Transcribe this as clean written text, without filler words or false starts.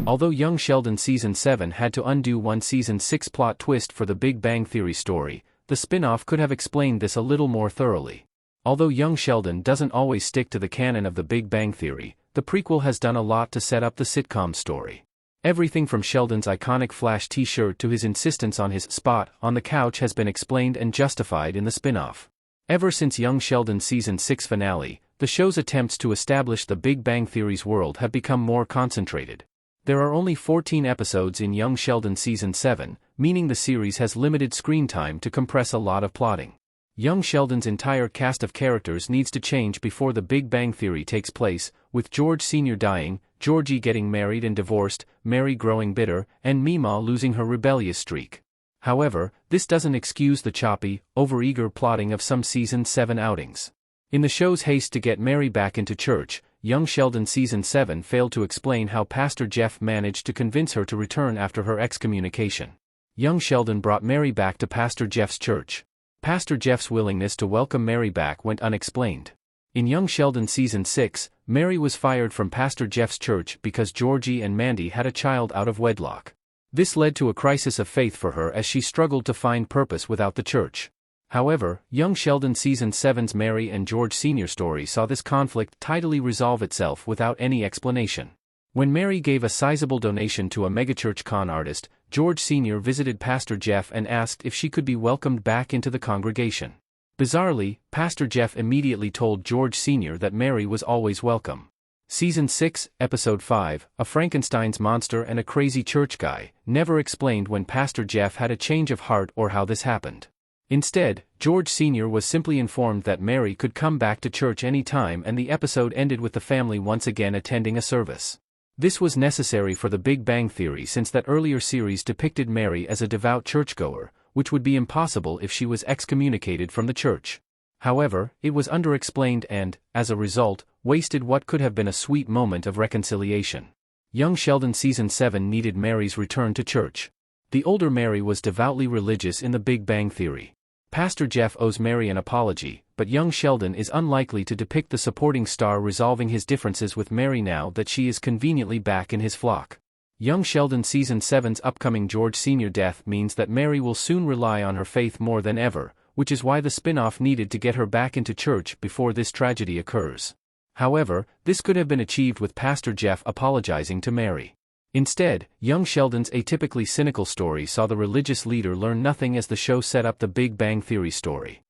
Although Young Sheldon Season 7 had to undo one Season 6 plot twist for the Big Bang Theory story, the spin-off could have explained this a little more thoroughly. Although Young Sheldon doesn't always stick to the canon of the Big Bang Theory, the prequel has done a lot to set up the sitcom story. Everything from Sheldon's iconic Flash t-shirt to his insistence on his spot on the couch has been explained and justified in the spin-off. Ever since Young Sheldon Season 6 finale, the show's attempts to establish the Big Bang Theory's world have become more concentrated. There are only 14 episodes in Young Sheldon Season 7, meaning the series has limited screen time to compress a lot of plotting. Young Sheldon's entire cast of characters needs to change before the Big Bang Theory takes place, with George Sr. dying, Georgie getting married and divorced, Mary growing bitter, and Meemaw losing her rebellious streak. However, this doesn't excuse the choppy, overeager plotting of some Season 7 outings. In the show's haste to get Mary back into church, Young Sheldon Season 7 failed to explain how Pastor Jeff managed to convince her to return after her excommunication. Young Sheldon brought Mary back to Pastor Jeff's church. Pastor Jeff's willingness to welcome Mary back went unexplained. In Young Sheldon Season 6, Mary was fired from Pastor Jeff's church because Georgie and Mandy had a child out of wedlock. This led to a crisis of faith for her as she struggled to find purpose without the church. However, Young Sheldon Season 7's Mary and George Sr. story saw this conflict tidily resolve itself without any explanation. When Mary gave a sizable donation to a megachurch con artist, George Sr. visited Pastor Jeff and asked if she could be welcomed back into the congregation. Bizarrely, Pastor Jeff immediately told George Sr. that Mary was always welcome. Season 6, Episode 5, A Frankenstein's Monster and a Crazy Church Guy, never explained when Pastor Jeff had a change of heart or how this happened. Instead, George Sr. was simply informed that Mary could come back to church any time, and the episode ended with the family once again attending a service. This was necessary for the Big Bang Theory since that earlier series depicted Mary as a devout churchgoer, which would be impossible if she was excommunicated from the church. However, it was underexplained and, as a result, wasted what could have been a sweet moment of reconciliation. Young Sheldon Season 7 needed Mary's return to church. The older Mary was devoutly religious in the Big Bang Theory. Pastor Jeff owes Mary an apology, but Young Sheldon is unlikely to depict the supporting star resolving his differences with Mary now that she is conveniently back in his flock. Young Sheldon Season 7's upcoming George Sr. death means that Mary will soon rely on her faith more than ever, which is why the spin-off needed to get her back into church before this tragedy occurs. However, this could have been achieved with Pastor Jeff apologizing to Mary. Instead, Young Sheldon's atypically cynical story saw the religious leader learn nothing as the show set up the Big Bang Theory story.